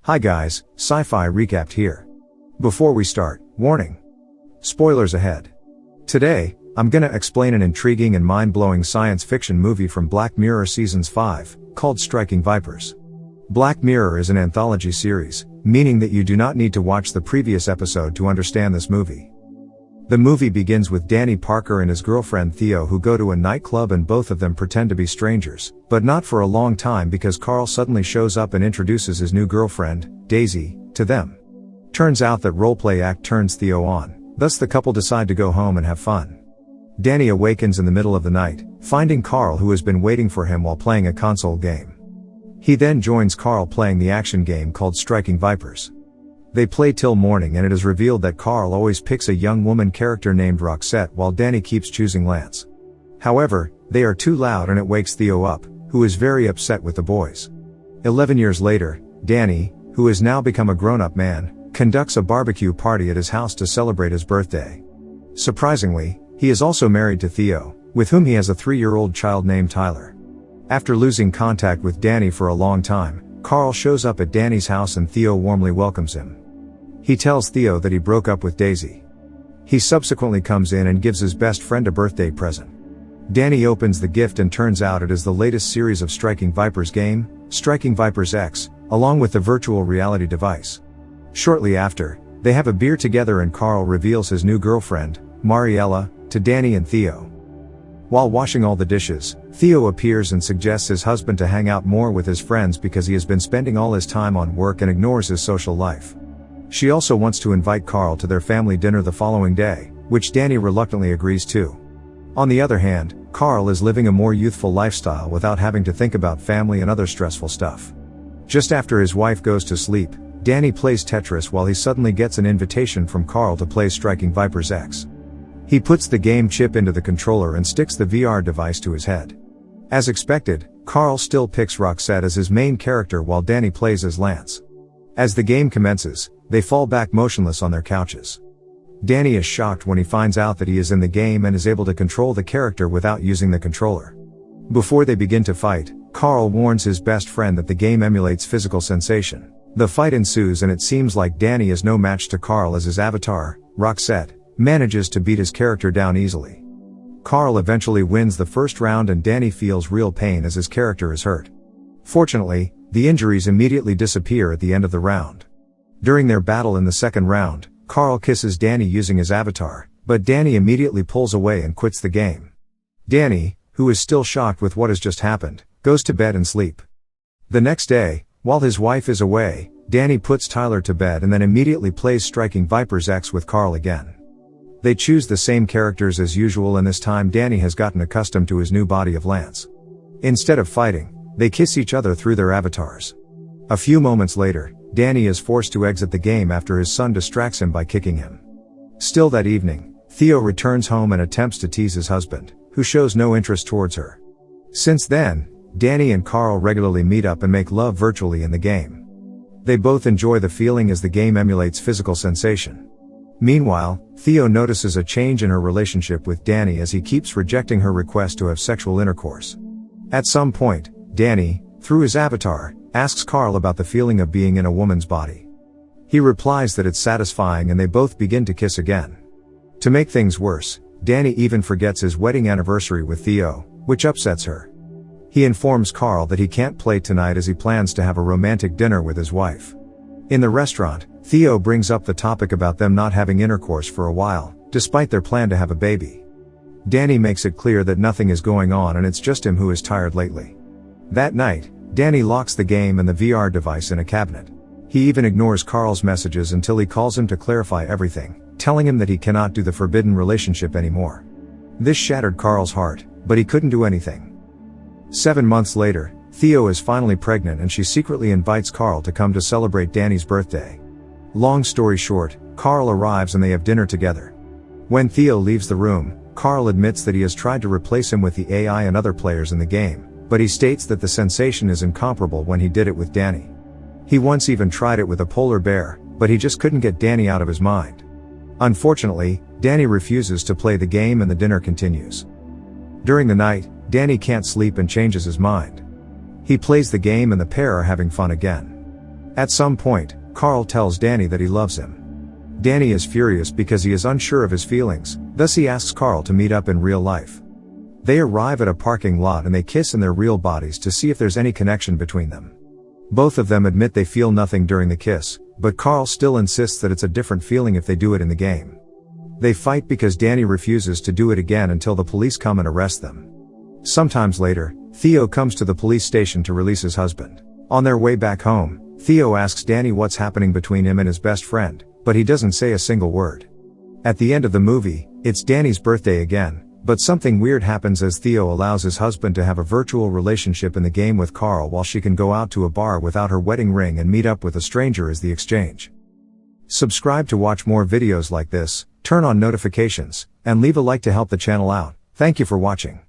Hi guys, Sci-Fi Recapped here. Before we start, warning. Spoilers ahead. Today, I'm gonna explain an intriguing and mind-blowing science fiction movie from Black Mirror Seasons 5, called Striking Vipers. Black Mirror is an anthology series, meaning that you do not need to watch the previous episode to understand this movie. The movie begins with Danny Parker and his girlfriend Theo who go to a nightclub and both of them pretend to be strangers, but not for a long time because Karl suddenly shows up and introduces his new girlfriend, Daisy, to them. Turns out that roleplay act turns Theo on, thus the couple decide to go home and have fun. Danny awakens in the middle of the night, finding Karl who has been waiting for him while playing a console game. He then joins Karl playing the action game called Striking Vipers. They play till morning and it is revealed that Karl always picks a young woman character named Roxette while Danny keeps choosing Lance. However, they are too loud and it wakes Theo up, who is very upset with the boys. 11 years later, Danny, who has now become a grown-up man, conducts a barbecue party at his house to celebrate his birthday. Surprisingly, he is also married to Theo, with whom he has a 3-year-old child named Tyler. After losing contact with Danny for a long time, Karl shows up at Danny's house and Theo warmly welcomes him. He tells Theo that he broke up with Daisy. He subsequently comes in and gives his best friend a birthday present. Danny opens the gift and turns out it is the latest series of Striking Vipers game, Striking Vipers X, along with the virtual reality device. Shortly after, they have a beer together and Karl reveals his new girlfriend, Mariella, to Danny and Theo. While washing all the dishes, Theo appears and suggests his husband to hang out more with his friends because he has been spending all his time on work and ignores his social life. She also wants to invite Karl to their family dinner the following day, which Danny reluctantly agrees to. On the other hand, Karl is living a more youthful lifestyle without having to think about family and other stressful stuff. Just after his wife goes to sleep, Danny plays Tetris while he suddenly gets an invitation from Karl to play Striking Vipers X. He puts the game chip into the controller and sticks the VR device to his head. As expected, Karl still picks Roxette as his main character while Danny plays as Lance. As the game commences, they fall back motionless on their couches. Danny is shocked when he finds out that he is in the game and is able to control the character without using the controller. Before they begin to fight, Karl warns his best friend that the game emulates physical sensation. The fight ensues and it seems like Danny is no match to Karl as his avatar, Roxette, manages to beat his character down easily. Karl eventually wins the first round and Danny feels real pain as his character is hurt. Fortunately, the injuries immediately disappear at the end of the round. During their battle in the second round, Karl kisses Danny using his avatar, but Danny immediately pulls away and quits the game. Danny, who is still shocked with what has just happened, goes to bed and sleep. The next day, while his wife is away, Danny puts Tyler to bed and then immediately plays Striking Vipers X with Karl again. They choose the same characters as usual and this time Danny has gotten accustomed to his new body of Lance. Instead of fighting, they kiss each other through their avatars. A few moments later, Danny is forced to exit the game after his son distracts him by kicking him. Still that evening, Theo returns home and attempts to tease his husband, who shows no interest towards her. Since then, Danny and Karl regularly meet up and make love virtually in the game. They both enjoy the feeling as the game emulates physical sensation. Meanwhile, Theo notices a change in her relationship with Danny as he keeps rejecting her request to have sexual intercourse. At some point, Danny, through his avatar, asks Karl about the feeling of being in a woman's body. He replies that it's satisfying and they both begin to kiss again. To make things worse, Danny even forgets his wedding anniversary with Theo, which upsets her. He informs Karl that he can't play tonight as he plans to have a romantic dinner with his wife. In the restaurant, Theo brings up the topic about them not having intercourse for a while, despite their plan to have a baby. Danny makes it clear that nothing is going on and it's just him who is tired lately. That night, Danny locks the game and the VR device in a cabinet. He even ignores Karl's messages until he calls him to clarify everything, telling him that he cannot do the forbidden relationship anymore. This shattered Karl's heart, but he couldn't do anything. 7 months later, Theo is finally pregnant and she secretly invites Karl to come to celebrate Danny's birthday. Long story short, Karl arrives and they have dinner together. When Theo leaves the room, Karl admits that he has tried to replace him with the AI and other players in the game, but he states that the sensation is incomparable when he did it with Danny. He once even tried it with a polar bear, but he just couldn't get Danny out of his mind. Unfortunately, Danny refuses to play the game and the dinner continues. During the night, Danny can't sleep and changes his mind. He plays the game and the pair are having fun again. At some point, Karl tells Danny that he loves him. Danny is furious because he is unsure of his feelings, thus he asks Karl to meet up in real life. They arrive at a parking lot and they kiss in their real bodies to see if there's any connection between them. Both of them admit they feel nothing during the kiss, but Karl still insists that it's a different feeling if they do it in the game. They fight because Danny refuses to do it again until the police come and arrest them. Sometimes later, Theo comes to the police station to release his husband. On their way back home, Theo asks Danny what's happening between him and his best friend, but he doesn't say a single word. At the end of the movie, it's Danny's birthday again, but something weird happens as Theo allows his husband to have a virtual relationship in the game with Karl while she can go out to a bar without her wedding ring and meet up with a stranger as the exchange. Subscribe to watch more videos like this, turn on notifications, and leave a like to help the channel out. Thank you for watching.